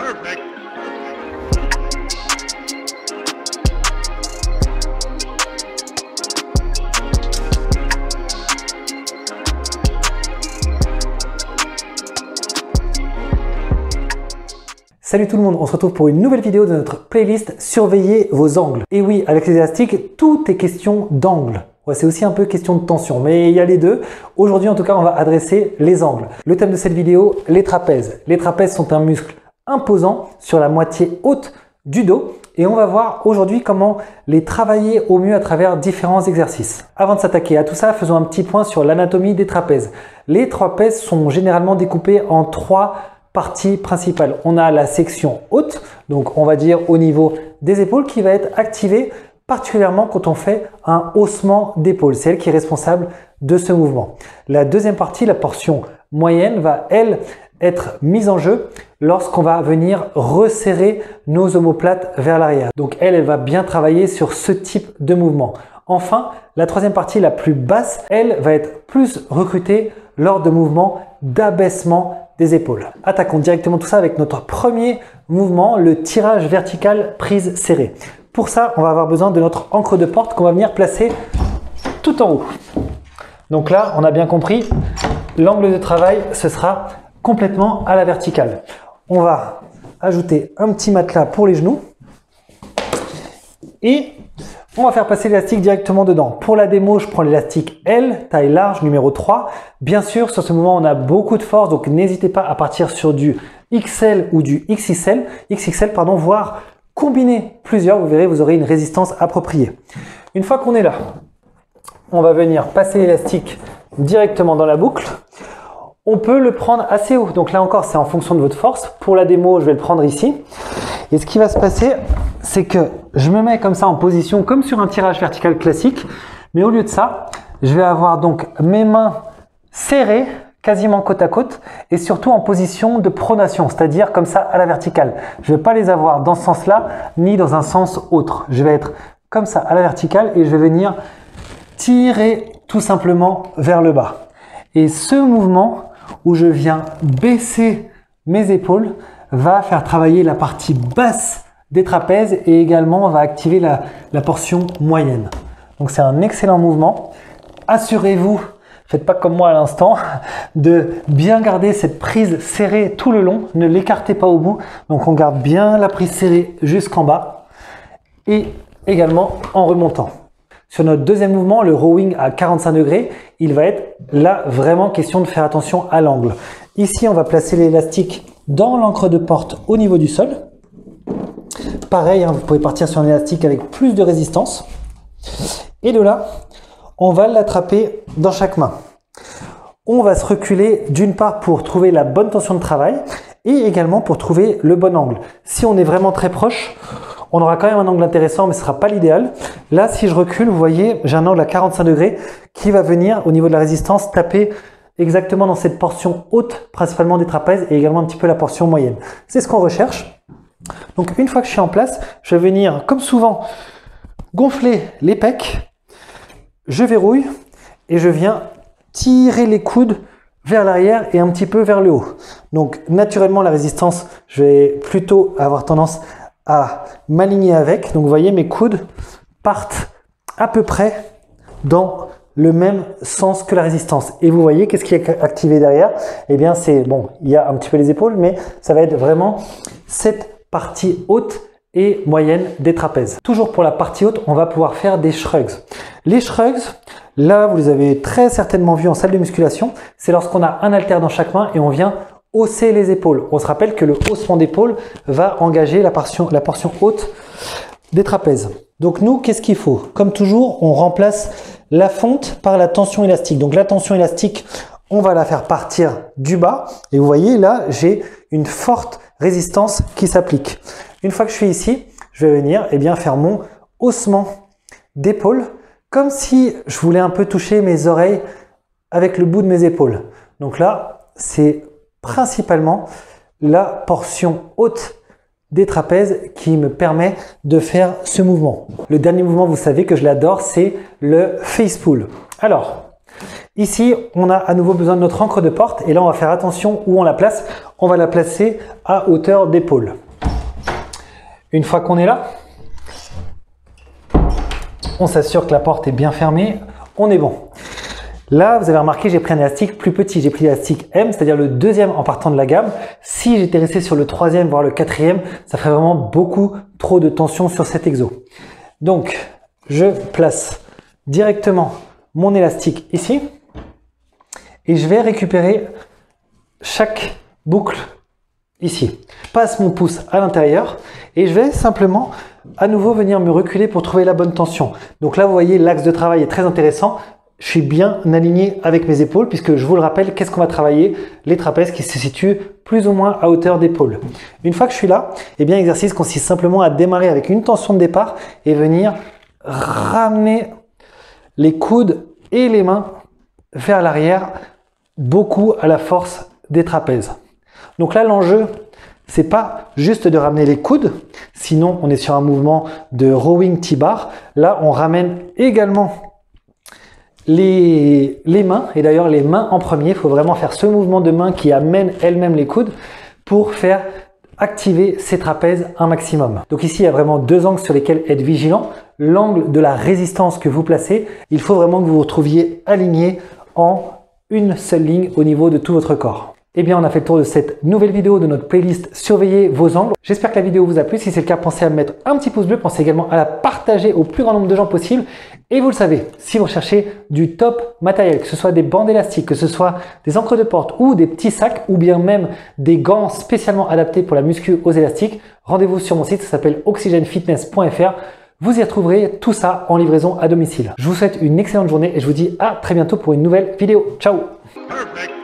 Perfect. Salut tout le monde, on se retrouve pour une nouvelle vidéo de notre playlist Surveillez vos angles. Et oui, avec les élastiques, tout est question d'angle. Ouais, c'est aussi un peu question de tension, mais il y a les deux. Aujourd'hui, en tout cas, on va adresser les angles. Le thème de cette vidéo, les trapèzes. Les trapèzes sont un muscle imposant sur la moitié haute du dos. Et on va voir aujourd'hui comment les travailler au mieux à travers différents exercices. Avant de s'attaquer à tout ça, faisons un petit point sur l'anatomie des trapèzes. Les trapèzes sont généralement découpés en trois partie principale. On a la section haute, donc on va dire au niveau des épaules, qui va être activée particulièrement quand on fait un haussement d'épaule. C'est elle qui est responsable de ce mouvement. La deuxième partie, la portion moyenne, va elle être mise en jeu lorsqu'on va venir resserrer nos omoplates vers l'arrière. Donc elle va bien travailler sur ce type de mouvement. Enfin, la troisième partie, la plus basse, elle va être plus recrutée lors de mouvements d'abaissement des épaules. Attaquons directement tout ça avec notre premier mouvement, le tirage vertical prise serrée. Pour ça, on va avoir besoin de notre encre de porte qu'on va venir placer tout en haut. Donc là, on a bien compris, l'angle de travail, ce sera complètement à la verticale. On va ajouter un petit matelas pour les genoux et on va faire passer l'élastique directement dedans. Pour la démo, je prends l'élastique L, taille large, numéro 3. Bien sûr, sur ce mouvement, on a beaucoup de force, donc n'hésitez pas à partir sur du XL ou du XXL, voire combiner plusieurs, vous verrez, vous aurez une résistance appropriée. Une fois qu'on est là, on va venir passer l'élastique directement dans la boucle. On peut le prendre assez haut, donc là encore, c'est en fonction de votre force. Pour la démo, je vais le prendre ici. Et ce qui va se passer, c'est que je me mets comme ça en position, comme sur un tirage vertical classique. Mais au lieu de ça, je vais avoir donc mes mains serrées, quasiment côte à côte, et surtout en position de pronation, c'est-à-dire comme ça à la verticale. Je ne vais pas les avoir dans ce sens-là, ni dans un sens autre. Je vais être comme ça à la verticale et je vais venir tirer tout simplement vers le bas. Et ce mouvement où je viens baisser mes épaules va faire travailler la partie basse des trapèzes et également on va activer la portion moyenne. Donc c'est un excellent mouvement. Assurez-vous, faites pas comme moi à l'instant, de bien garder cette prise serrée tout le long. Ne l'écartez pas au bout. Donc on garde bien la prise serrée jusqu'en bas et également en remontant. Sur notre deuxième mouvement, le rowing à 45 degrés, il va être là vraiment question de faire attention à l'angle. Ici, on va placer l'élastique dans l'encre de porte au niveau du sol. Pareil, vous pouvez partir sur un élastique avec plus de résistance. Et de là, on va l'attraper dans chaque main. On va se reculer d'une part pour trouver la bonne tension de travail et également pour trouver le bon angle. Si on est vraiment très proche, on aura quand même un angle intéressant, mais ce ne sera pas l'idéal. Là, si je recule, vous voyez, j'ai un angle à 45 degrés qui va venir, au niveau de la résistance, taper exactement dans cette portion haute, principalement des trapèzes, et également un petit peu la portion moyenne. C'est ce qu'on recherche. Donc, une fois que je suis en place, je vais venir, comme souvent, gonfler les pecs. Je verrouille et je viens tirer les coudes vers l'arrière et un petit peu vers le haut. Donc, naturellement, la résistance, je vais plutôt avoir tendance à m'aligner avec. Donc vous voyez, mes coudes partent à peu près dans le même sens que la résistance. Et vous voyez, qu'est-ce qui est activé derrière? Eh bien, c'est bon, il y a un petit peu les épaules, mais ça va être vraiment cette partie haute et moyenne des trapèzes. Toujours pour la partie haute, on va pouvoir faire des shrugs. Les shrugs, là, vous les avez très certainement vus en salle de musculation. C'est lorsqu'on a un haltère dans chaque main et on vient hausser les épaules. On se rappelle que le haussement d'épaule va engager la portion haute des trapèzes. Donc nous, qu'est-ce qu'il faut? Comme toujours, on remplace la fonte par la tension élastique. Donc la tension élastique, on va la faire partir du bas. Et vous voyez, là, j'ai une forte résistance qui s'applique. Une fois que je suis ici, je vais venir faire mon haussement d'épaule comme si je voulais un peu toucher mes oreilles avec le bout de mes épaules. Donc là, c'est principalement la portion haute des trapèzes qui me permet de faire ce mouvement. Le dernier mouvement, vous savez que je l'adore, c'est le face pull. Alors, ici, on a à nouveau besoin de notre encre de porte et là, on va faire attention où on la place. on va la placer à hauteur d'épaule. Une fois qu'on est là, on s'assure que la porte est bien fermée, on est bon. Là, vous avez remarqué, j'ai pris un élastique plus petit. J'ai pris l'élastique M, c'est-à-dire le deuxième en partant de la gamme. Si j'étais resté sur le troisième, voire le quatrième, ça ferait vraiment beaucoup trop de tension sur cet exo. Donc, je place directement mon élastique ici et je vais récupérer chaque boucle ici. Je passe mon pouce à l'intérieur et je vais simplement à nouveau venir me reculer pour trouver la bonne tension. Donc là, vous voyez, l'axe de travail est très intéressant. Je suis bien aligné avec mes épaules puisque je vous le rappelle, qu'est-ce qu'on va travailler? Les trapèzes qui se situent plus ou moins à hauteur d'épaule. Une fois que je suis là, eh bien, l'exercice consiste simplement à démarrer avec une tension de départ et venir ramener les coudes et les mains vers l'arrière, beaucoup à la force des trapèzes. Donc là, l'enjeu, c'est pas juste de ramener les coudes, sinon on est sur un mouvement de rowing T-bar. Là, on ramène également les mains, et d'ailleurs les mains en premier. Il faut vraiment faire ce mouvement de main qui amène elle-même les coudes pour faire activer ces trapèzes un maximum. Donc ici, il y a vraiment deux angles sur lesquels être vigilant. L'angle de la résistance que vous placez, il faut vraiment que vous vous retrouviez aligné en une seule ligne au niveau de tout votre corps. Eh bien, on a fait le tour de cette nouvelle vidéo de notre playlist Surveillez vos angles. J'espère que la vidéo vous a plu. Si c'est le cas, pensez à mettre un petit pouce bleu. Pensez également à la partager au plus grand nombre de gens possible. Et vous le savez, si vous recherchez du top matériel, que ce soit des bandes élastiques, que ce soit des encres de porte ou des petits sacs ou bien même des gants spécialement adaptés pour la muscu aux élastiques, rendez-vous sur mon site, ça s'appelle oxygenefitness.fr. Vous y retrouverez tout ça en livraison à domicile. Je vous souhaite une excellente journée et je vous dis à très bientôt pour une nouvelle vidéo. Ciao! Perfect.